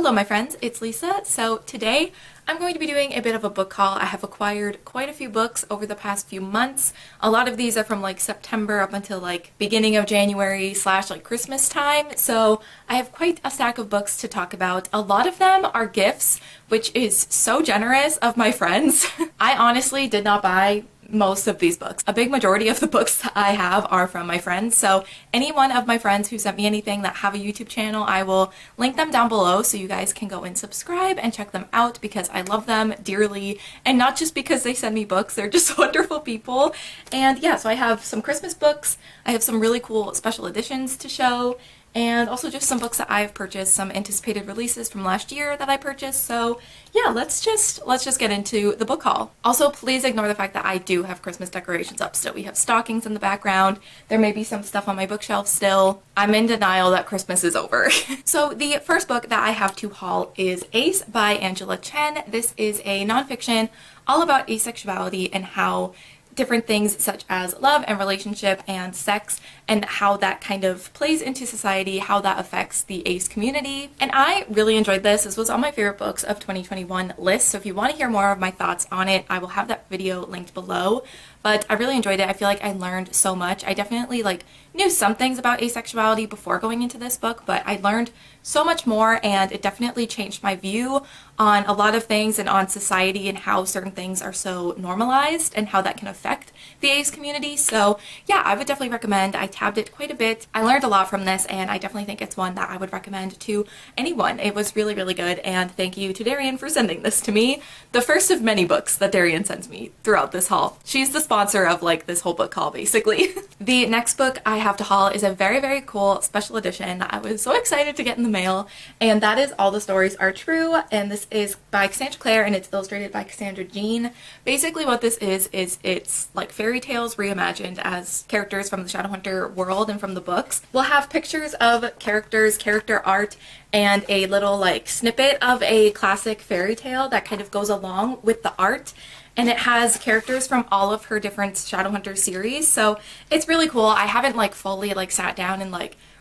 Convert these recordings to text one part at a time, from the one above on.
Hello my friends, it's Lisa. So today I'm going to be doing a bit of a book haul. I have acquired quite a few books over the past few months. A lot of these are from like September up until like beginning of January / like Christmas time. So I have quite a stack of books to talk about. A lot of them are gifts, which is so generous of my friends. I honestly did not buy most of these books. A big majority of the books that I have are from my friends, so any one of my friends who sent me anything that have a YouTube channel, I will link them down below so you guys can go and subscribe and check them out because I love them dearly, and not just because they send me books, they're just wonderful people. And yeah, so I have some Christmas books, I have some really cool special editions to show, and also just some books that I've purchased, some anticipated releases from last year that I purchased. So yeah, let's just get into the book haul. Also, please ignore the fact that I do have Christmas decorations up still. We have stockings in the background. There may be some stuff on my bookshelf still. I'm in denial that Christmas is over. So the first book that I have to haul is Ace by Angela Chen. This is a nonfiction all about asexuality and how different things such as love and relationship and sex and how that kind of plays into society, how that affects the ace community. And I really enjoyed this. This was on my favorite books of 2021 list, so if you want to hear more of my thoughts on it, I will have that video linked below. But I really enjoyed it. I feel like I learned so much. I definitely knew some things about asexuality before going into this book, but I learned so much more, and it definitely changed my view on a lot of things and on society and how certain things are so normalized and how that can affect the ace community. So yeah, I would definitely recommend. I tabbed it quite a bit. I learned a lot from this, and I definitely think it's one that I would recommend to anyone. It was really, really good, and thank you to Darian for sending this to me. The first of many books that Darian sends me throughout this haul. She's the sponsor of this whole book haul, basically. The next book I have to haul is a very, very cool special edition that I was so excited to get in the mail, and that is All the Stories Are True, and this is by Clara and it's illustrated by Cassandra Jean. Basically what this is it's like fairy tales reimagined as characters from the Shadowhunter world and from the books. We'll have pictures of characters, character art, and a little snippet of a classic fairy tale that kind of goes along with the art. And it has characters from all of her different Shadowhunter series, so it's really cool. I haven't fully sat down and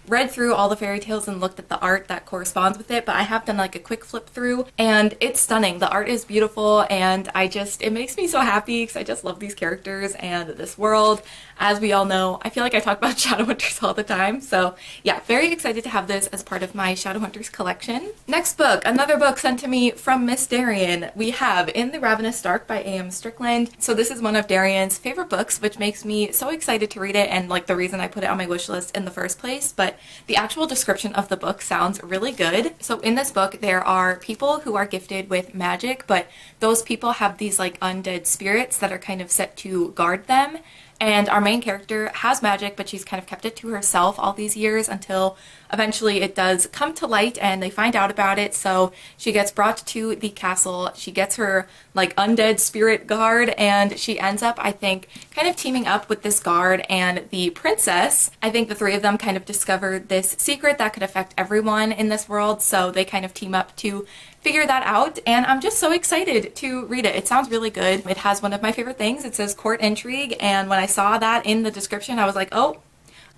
read through all the fairy tales and looked at the art that corresponds with it, but I have done a quick flip through, and it's stunning. The art is beautiful, and it makes me so happy because I just love these characters and this world. As we all know, I feel like I talk about Shadowhunters all the time, so yeah, very excited to have this as part of my Shadowhunters collection. Next book, another book sent to me from Miss Darian. We have In the Ravenous Dark by A.M. Strickland. So this is one of Darian's favorite books, which makes me so excited to read it, and the reason I put it on my wish list in the first place. But the actual description of the book sounds really good. So in this book, there are people who are gifted with magic, but those people have these undead spirits that are kind of set to guard them. And our main character has magic, but she's kind of kept it to herself all these years until eventually it does come to light and they find out about it. So she gets brought to the castle. She gets her undead spirit guard, and she ends up, I think, kind of teaming up with this guard and the princess. I think the three of them kind of discovered this secret that could affect everyone in this world. So they kind of team up to figure that out, and I'm just so excited to read it. It sounds really good. It has one of my favorite things. It says court intrigue, and when I saw that in the description, I was like, oh,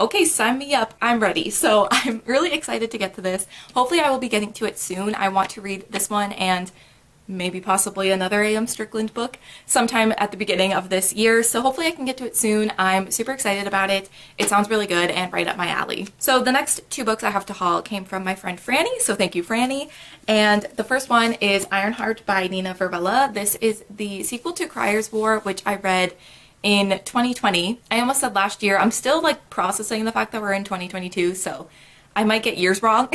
okay, sign me up. I'm ready. So I'm really excited to get to this. Hopefully I will be getting to it soon. I want to read this one and maybe possibly another A.M. Strickland book sometime at the beginning of this year, so hopefully I can get to it soon. I'm super excited about it. It sounds really good and right up my alley. So the next two books I have to haul came from my friend Franny, so thank you, Franny. And the first one is Ironheart by Nina Verbella. This is the sequel to Crier's War, which I read in 2020. I almost said last year. I'm still processing the fact that we're in 2022, so I might get years wrong,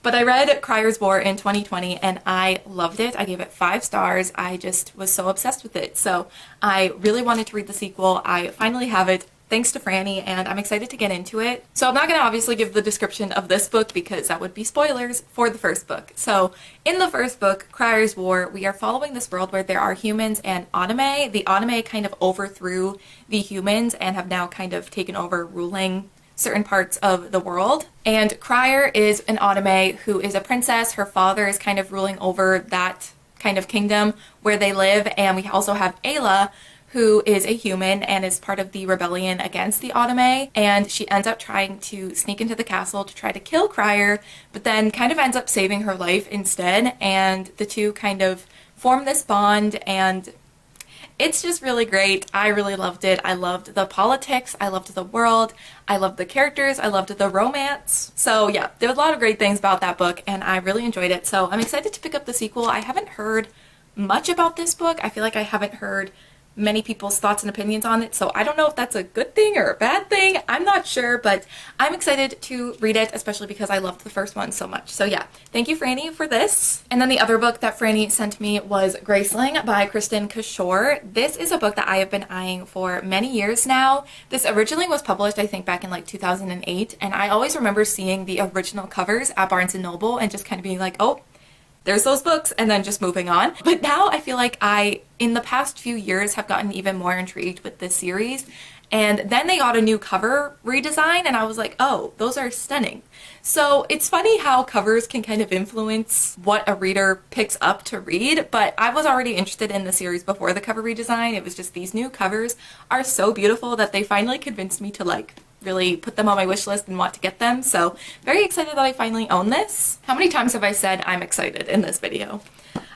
but I read Crier's War in 2020 and I loved it. I gave it 5 stars. I just was so obsessed with it. So I really wanted to read the sequel. I finally have it, thanks to Franny, and I'm excited to get into it. So I'm not going to obviously give the description of this book because that would be spoilers for the first book. So in the first book, Crier's War, we are following this world where there are humans and anime. The anime kind of overthrew the humans and have now kind of taken over ruling certain parts of the world. And Crier is an anime who is a princess. Her father is kind of ruling over that kind of kingdom where they live. And we also have Ayla, who is a human and is part of the rebellion against the Autome, and she ends up trying to sneak into the castle to try to kill Crier, but then kind of ends up saving her life instead, and the two kind of form this bond, and it's just really great. I really loved it. I loved the politics, I loved the world, I loved the characters, I loved the romance. So yeah, there were a lot of great things about that book and I really enjoyed it. So I'm excited to pick up the sequel. I haven't heard much about this book. I feel like I haven't heard many people's thoughts and opinions on it, so I don't know if that's a good thing or a bad thing. I'm not sure, but I'm excited to read it, especially because I loved the first one so much. So yeah, thank you Franny for this. And then the other book that Franny sent me was Graceling by Kristen Kishore. This is a book that I have been eyeing for many years now. This originally was published I think back in like 2008, and I always remember seeing the original covers at Barnes & Noble and just kind of being like, oh, there's those books, and then just moving on. But now I feel like I, in the past few years, have gotten even more intrigued with this series. And then they got a new cover redesign, and I was like, oh, those are stunning. So it's funny how covers can kind of influence what a reader picks up to read, but I was already interested in the series before the cover redesign. It was just these new covers are so beautiful that they finally convinced me to like really put them on my wish list and want to get them. So very excited that I finally own this. How many times have I said I'm excited in this video?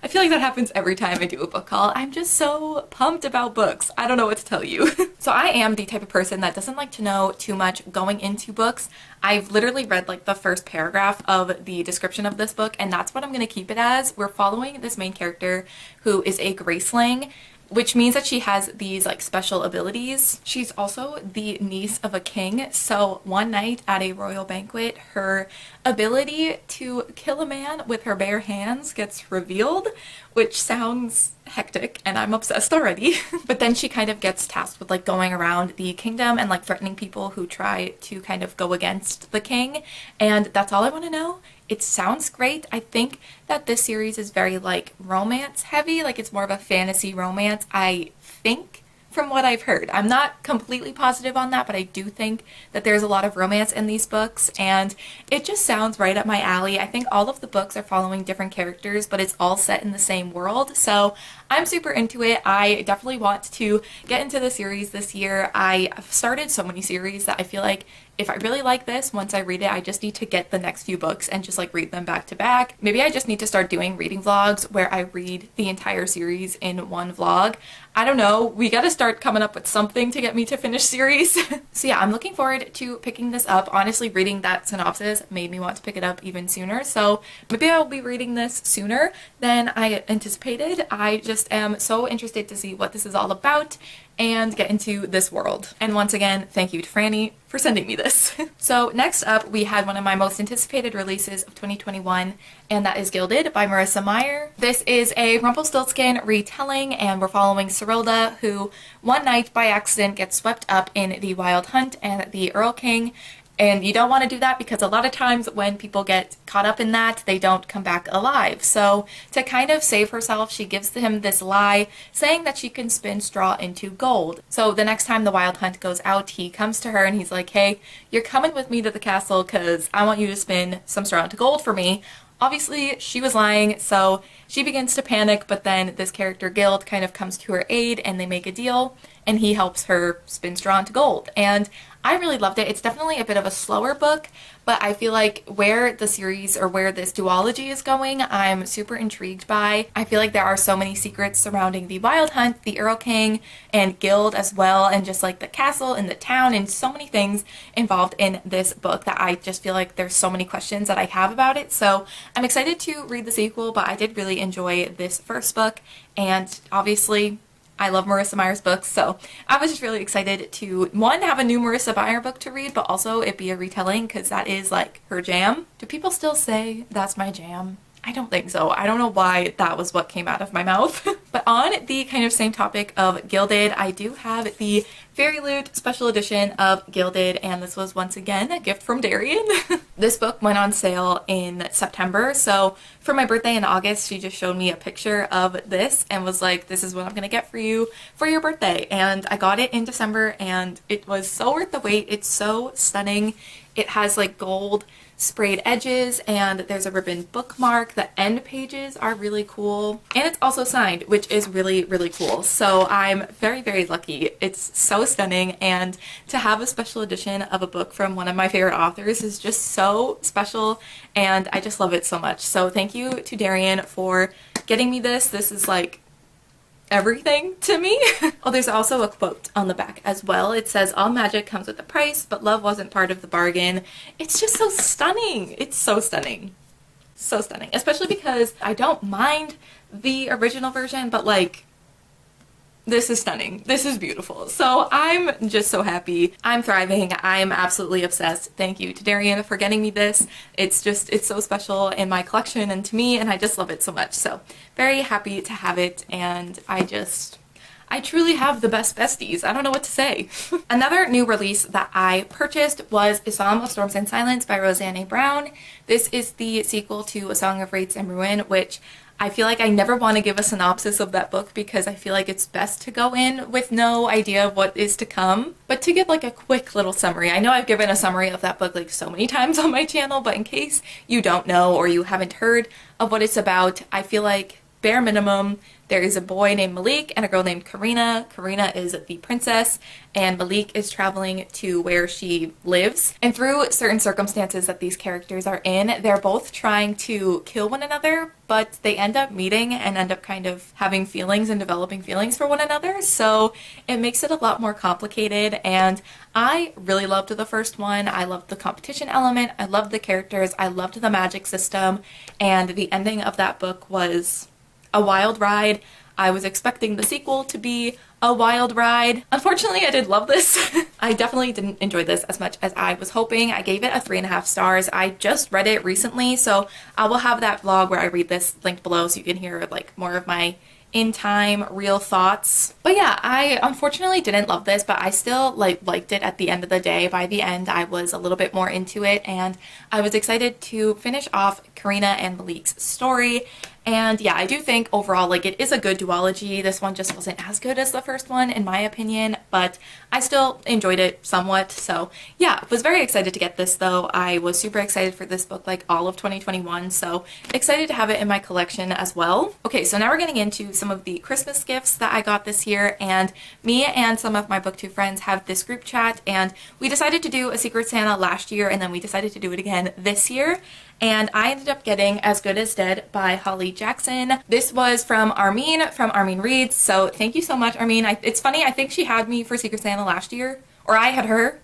I feel like that happens every time I do a book haul. I'm just so pumped about books. I don't know what to tell you. So I am the type of person that doesn't like to know too much going into books. I've literally read like the first paragraph of the description of this book, and that's what I'm going to keep it as. We're following this main character who is a Graceling, which means that she has these like special abilities. She's also the niece of a king, so one night at a royal banquet, her ability to kill a man with her bare hands gets revealed, which sounds hectic and I'm obsessed already. But then she kind of gets tasked with like going around the kingdom and like threatening people who try to kind of go against the king, and that's all I want to know. It sounds great. I think that this series is very like romance heavy, like it's more of a fantasy romance, I think, from what I've heard. I'm not completely positive on that, but I do think that there's a lot of romance in these books, and it just sounds right up my alley. I think all of the books are following different characters, but it's all set in the same world, so I'm super into it. I definitely want to get into the series this year. I've started so many series that I feel like if I really like this, once I read it, I just need to get the next few books and just like read them back to back. Maybe I just need to start doing reading vlogs where I read the entire series in one vlog. I don't know, we gotta start coming up with something to get me to finish series. So yeah, I'm looking forward to picking this up. Honestly, reading that synopsis made me want to pick it up even sooner, so maybe I'll be reading this sooner than I anticipated. I just am so interested to see what this is all about and get into this world. And once again, thank you to Franny for sending me this. So next up, we had one of my most anticipated releases of 2021, and that is Gilded by Marissa Meyer. This is a Rumpelstiltskin retelling, and we're following Serilda, who one night by accident gets swept up in the Wild Hunt and the Earl King. And you don't want to do that because a lot of times when people get caught up in that, they don't come back alive. So to kind of save herself, she gives him this lie saying that she can spin straw into gold. So the next time the Wild Hunt goes out, he comes to her and he's like, hey, you're coming with me to the castle because I want you to spin some straw into gold for me. Obviously, she was lying, so she begins to panic, but then this character, Gild, kind of comes to her aid and they make a deal, and he helps her spin straw into gold. And I really loved it. It's definitely a bit of a slower book, but I feel like where the series or where this duology is going, I'm super intrigued by. I feel like there are so many secrets surrounding the Wild Hunt, the Earl King, and Gild as well, and just like the castle and the town and so many things involved in this book that I just feel like there's so many questions that I have about it. So I'm excited to read the sequel, but I did really enjoy this first book, and obviously I love Marissa Meyer's books, so I was just really excited to, one, have a new Marissa Meyer book to read, but also it be a retelling because that is like her jam. Do people still say that's my jam? I don't think so. I don't know why that was what came out of my mouth. But on the kind of same topic of Gilded, I do have the Fairy Loot special edition of Gilded, and this was once again a gift from Darian. This book went on sale in September, so for my birthday in August, she just showed me a picture of this and was like, this is what I'm gonna get for you for your birthday. And I got it in December, and it was so worth the wait. It's so stunning. It has like gold sprayed edges, and there's a ribbon bookmark. The end pages are really cool, and it's also signed, which is really, really cool. So I'm very, very lucky. It's so stunning, and to have a special edition of a book from one of my favorite authors is just so special, and I just love it so much. So thank you to Darian for getting me this. This is like everything to me. Oh, there's also a quote on the back as well. It says, "All magic comes with a price, but love wasn't part of the bargain." It's just so stunning. It's so stunning. So stunning. Especially because I don't mind the original version, but like, this is stunning. This is beautiful. So I'm just so happy. I'm thriving. I'm absolutely obsessed. Thank you to Darian for getting me this. It's so special in my collection and to me, and I just love it so much. So very happy to have it, and I truly have the best besties. I don't know what to say. Another new release that I purchased was A Psalm of Storms and Silence by Roseanne A. Brown. This is the sequel to A Song of Wraiths and Ruin, which I feel like I never want to give a synopsis of that book because I feel like it's best to go in with no idea of what is to come. But to give like a quick little summary, I know I've given a summary of that book like so many times on my channel, but in case you don't know or you haven't heard of what it's about, I feel like bare minimum, there is a boy named Malik and a girl named Karina. Karina is the princess, and Malik is traveling to where she lives. And through certain circumstances that these characters are in, they're both trying to kill one another, but they end up meeting and end up kind of having feelings and developing feelings for one another. So it makes it a lot more complicated, and I really loved the first one. I loved the competition element. I loved the characters. I loved the magic system, and the ending of that book was a wild ride. I was expecting the sequel to be a wild ride. Unfortunately, I did love this. I definitely didn't enjoy this as much as I was hoping. I gave it a 3.5 stars. I just read it recently, so I will have that vlog where I read this linked below so you can hear like more of my in-time real thoughts. But yeah, I unfortunately didn't love this, but I still liked it at the end of the day. By the end, I was a little bit more into it, and I was excited to finish off Karina and Malik's story. And yeah, I do think overall, like, it is a good duology. This one just wasn't as good as the first one, in my opinion, but I still enjoyed it somewhat. So yeah, was very excited to get this though. I was super excited for this book like all of 2021, so excited to have it in my collection as well. Okay, so now we're getting into some of the Christmas gifts that I got this year, and me and some of my booktube friends have this group chat, and we decided to do a Secret Santa last year, and then we decided to do it again this year. And I ended up getting As Good as Dead by Holly Jackson. This was from Armine Reads, so thank you so much, Armine. It's funny, I think she had me for Secret Santa last year, or I had her.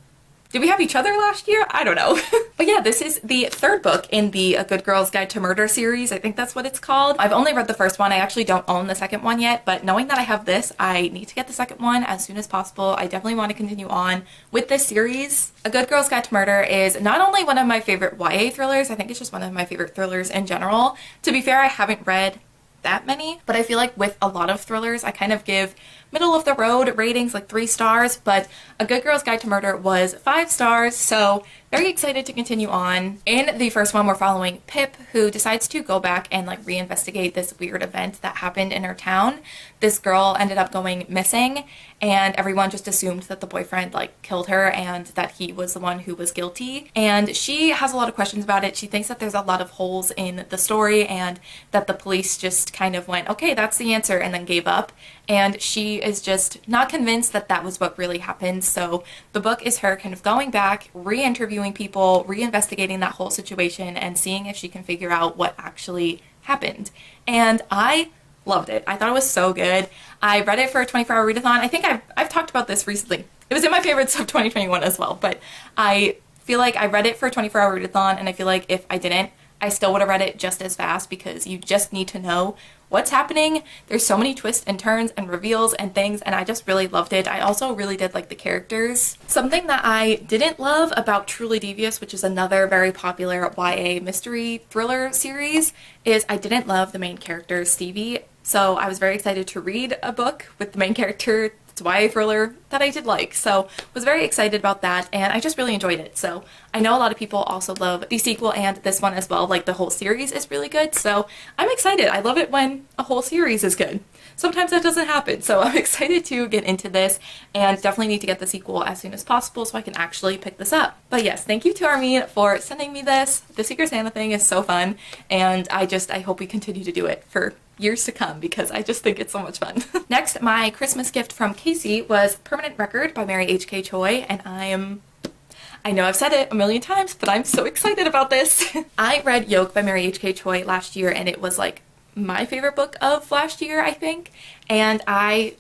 Did we have each other last year? I don't know. But yeah, this is the third book in the A Good Girl's Guide to Murder series. I think that's what it's called. I've only read the first one. I actually don't own the second one yet, but knowing that I have this, I need to get the second one as soon as possible. I definitely want to continue on with this series. A Good Girl's Guide to Murder is not only one of my favorite YA thrillers, I think it's just one of my favorite thrillers in general. To be fair, I haven't read that many, but I feel like with a lot of thrillers, I kind of give middle of the road ratings, like 3 stars, but A Good Girl's Guide to Murder was 5 stars, so very excited to continue on. In the first one, we're following Pip, who decides to go back and like reinvestigate this weird event that happened in her town. This girl ended up going missing, and everyone just assumed that the boyfriend like killed her and that he was the one who was guilty. And she has a lot of questions about it. She thinks that there's a lot of holes in the story and that the police just kind of went, okay, that's the answer, and then gave up. And she is just not convinced that that was what really happened. So the book is her kind of going back, re-interviewing people, reinvestigating that whole situation, and seeing if she can figure out what actually happened. And I loved it. I thought it was so good. I read it for a 24-hour readathon. I think I've talked about this recently. It was in my favorites of 2021 as well, but I feel like I read it for a 24-hour readathon, and I feel like if I didn't, I still would have read it just as fast, because you just need to know what's happening. There's so many twists and turns and reveals and things, and I just really loved it. I also really did like the characters. Something that I didn't love about Truly Devious, which is another very popular YA mystery thriller series, is I didn't love the main character, Stevie. So I was very excited to read a book with the main character, it's a YA thriller, that I did like. So was very excited about that, and I just really enjoyed it. So I know a lot of people also love the sequel and this one as well. Like, the whole series is really good, so I'm excited. I love it when a whole series is good. sometimes that doesn't happen. So I'm excited to get into this and definitely need to get the sequel as soon as possible so I can actually pick this up. But yes, thank you to Armin for sending me this. The Secret Santa thing is so fun, and I hope we continue to do it for years to come because I just think it's so much fun. Next, my Christmas gift from Casey was Permanent Record by Mary H.K. Choi, and I know I've said it a million times, but I'm so excited about this. I read Yoke by Mary H.K. Choi last year, and it was like my favorite book of last year, I think. And I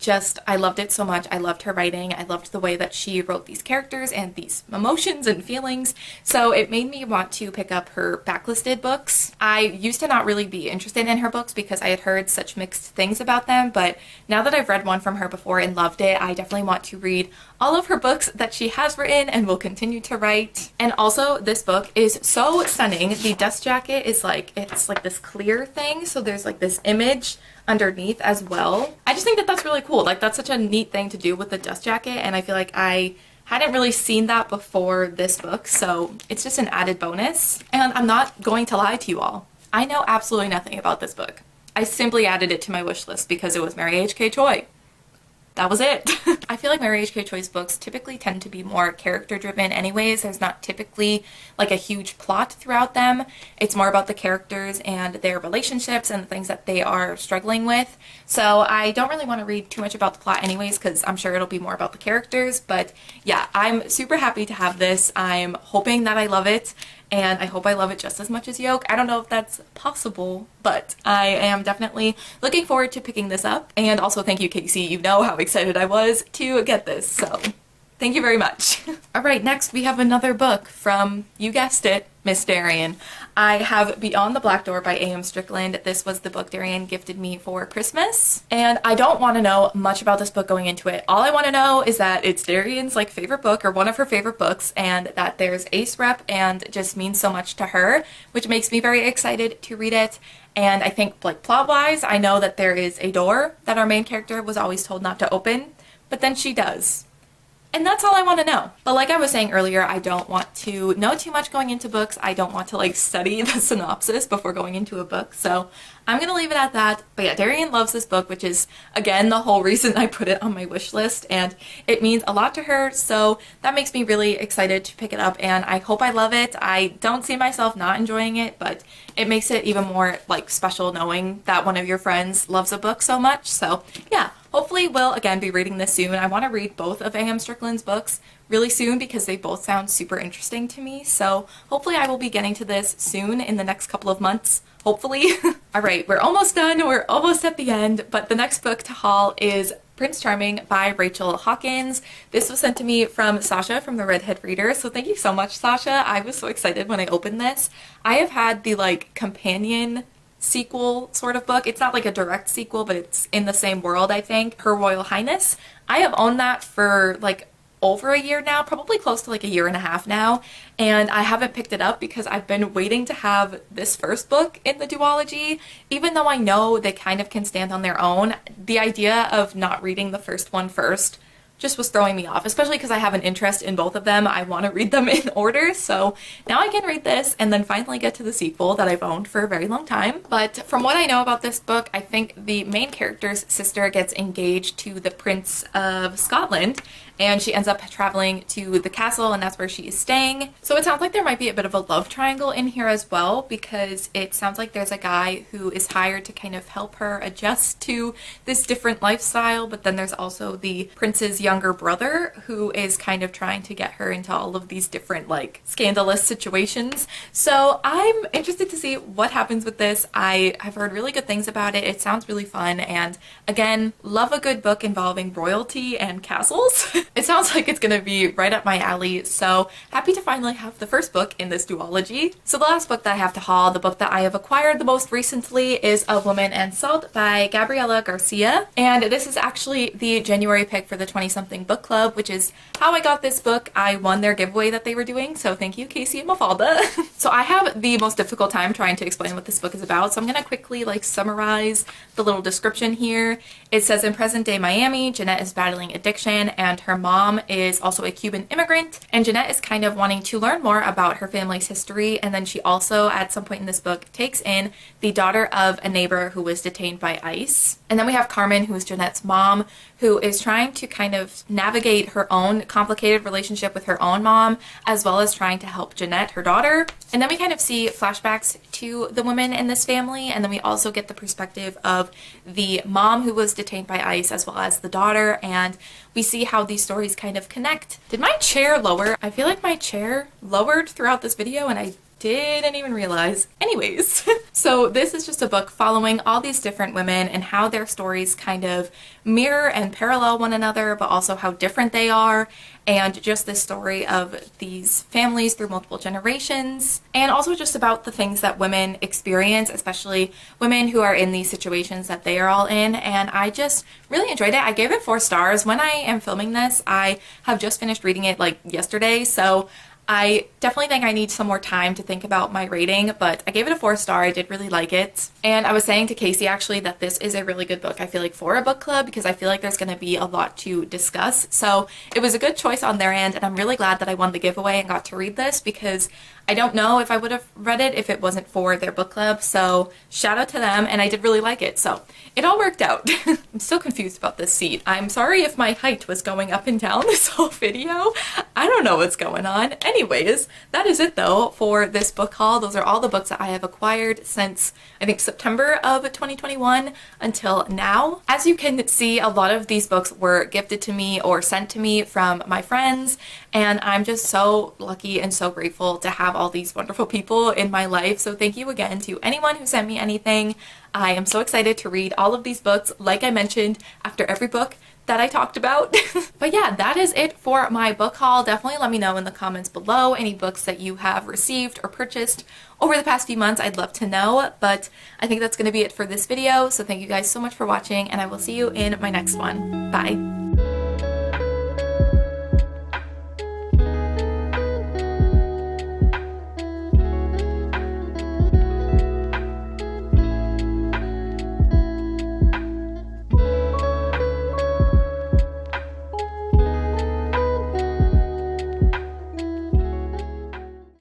loved it so much. I loved her writing. I loved the way that she wrote these characters and these emotions and feelings. So it made me want to pick up her backlisted books. I used to not really be interested in her books because I had heard such mixed things about them. But now that I've read one from her before and loved it, I definitely want to read all of her books that she has written and will continue to write. And also, this book is so stunning. The dust jacket is it's like this clear thing. So there's like this image underneath as well. I just think that that's really cool. Like, that's such a neat thing to do with the dust jacket, and I feel like I hadn't really seen that before this book, so it's just an added bonus. And I'm not going to lie to you all, I know absolutely nothing about this book. I simply added it to my wish list because it was Mary H.K. Choi. That was it. I feel like Mary H.K. Choi's books typically tend to be more character driven anyways. There's not typically like a huge plot throughout them. It's more about the characters and their relationships and the things that they are struggling with. So I don't really want to read too much about the plot anyways because I'm sure it'll be more about the characters. But yeah, I'm super happy to have this. I'm hoping that I love it. And I hope I love it just as much as Yoke. I don't know if that's possible, but I am definitely looking forward to picking this up. And also thank you, Casey. You know how excited I was to get this, so thank you very much. Alright, next we have another book from, you guessed it, Miss Darian. I have Beyond the Black Door by A.M. Strickland. This was the book Darian gifted me for Christmas. And I don't want to know much about this book going into it. All I want to know is that it's Darian's favorite book, or one of her favorite books, and that there's Ace Rep and just means so much to her, which makes me very excited to read it. And I think plot-wise, I know that there is a door that our main character was always told not to open, but then she does. And that's all I want to know. But like I was saying earlier, I don't want to know too much going into books. I don't want to study the synopsis before going into a book. So I'm going to leave it at that. But yeah, Darian loves this book, which is, again, the whole reason I put it on my wish list. And it means a lot to her. So that makes me really excited to pick it up. And I hope I love it. I don't see myself not enjoying it, but it makes it even more special knowing that one of your friends loves a book so much. So yeah. Hopefully we'll again be reading this soon. I want to read both of A.M. Strickland's books really soon because they both sound super interesting to me. So hopefully I will be getting to this soon in the next couple of months. Hopefully. Alright, we're almost done. We're almost at the end. But the next book to haul is Prince Charming by Rachel Hawkins. This was sent to me from Sasha from the Redhead Reader. So thank you so much, Sasha. I was so excited when I opened this. I have had the companion sequel sort of book. It's not a direct sequel, but it's in the same world, I think. Her Royal Highness. I have owned that for over a year now, probably close to a year and a half now, and I haven't picked it up because I've been waiting to have this first book in the duology. Even though I know they kind of can stand on their own, the idea of not reading the first one first just was throwing me off, especially because I have an interest in both of them. I want to read them in order, so now I can read this and then finally get to the sequel that I've owned for a very long time. But from what I know about this book, I think the main character's sister gets engaged to the Prince of Scotland, and she ends up traveling to the castle, and that's where she is staying. So it sounds like there might be a bit of a love triangle in here as well, because it sounds like there's a guy who is hired to kind of help her adjust to this different lifestyle, but then there's also the prince's younger brother who is kind of trying to get her into all of these different scandalous situations. So I'm interested to see what happens with this. I have heard really good things about it. It sounds really fun, and again, love a good book involving royalty and castles. It sounds like it's gonna be right up my alley, so happy to finally have the first book in this duology. So the last book that I have to haul, the book that I have acquired the most recently, is A Woman and Salt by Gabriela Garcia, and this is actually the January pick for the 20-something book club, which is how I got this book. I won their giveaway that they were doing, so thank you, Casey and Mafalda. So I have the most difficult time trying to explain what this book is about, so I'm gonna quickly summarize the little description here. It says, in present-day Miami, Jeanette is battling addiction, and her Their mom is also a Cuban immigrant, and Jeanette is kind of wanting to learn more about her family's history. And then she also, at some point in this book, takes in the daughter of a neighbor who was detained by ICE. And then we have Carmen, who is Jeanette's mom, who is trying to kind of navigate her own complicated relationship with her own mom, as well as trying to help Jeanette, her daughter. And then we kind of see flashbacks to the women in this family, and then we also get the perspective of the mom who was detained by ICE, as well as the daughter, and we see how these stories kind of connect. Did my chair lower? I feel like my chair lowered throughout this video, and I didn't even realize. Anyways, so this is just a book following all these different women and how their stories kind of mirror and parallel one another, but also how different they are, and just this story of these families through multiple generations, and also just about the things that women experience, especially women who are in these situations that they are all in. And I just really enjoyed it. I gave it 4 stars. When I am filming this, I have just finished reading it like yesterday, so I definitely think I need some more time to think about my rating, but I gave it a 4-star. I did really like it. And I was saying to Casey actually that this is a really good book, I feel like, for a book club, because I feel like there's going to be a lot to discuss. So it was a good choice on their end, and I'm really glad that I won the giveaway and got to read this, because I don't know if I would have read it if it wasn't for their book club. So shout out to them, and I did really like it. So it all worked out. I'm still confused about this seat. I'm sorry if my height was going up and down this whole video. I don't know what's going on. Anyways, that is it though for this book haul. Those are all the books that I have acquired since I think September of 2021 until now. As you can see, a lot of these books were gifted to me or sent to me from my friends, and I'm just so lucky and so grateful to have all these wonderful people in my life. So thank you again to anyone who sent me anything. I am so excited to read all of these books, like I mentioned, after every book that I talked about. But yeah, that is it for my book haul. Definitely let me know in the comments below any books that you have received or purchased over the past few months. I'd love to know, but I think that's going to be it for this video. So thank you guys so much for watching, and I will see you in my next one. Bye.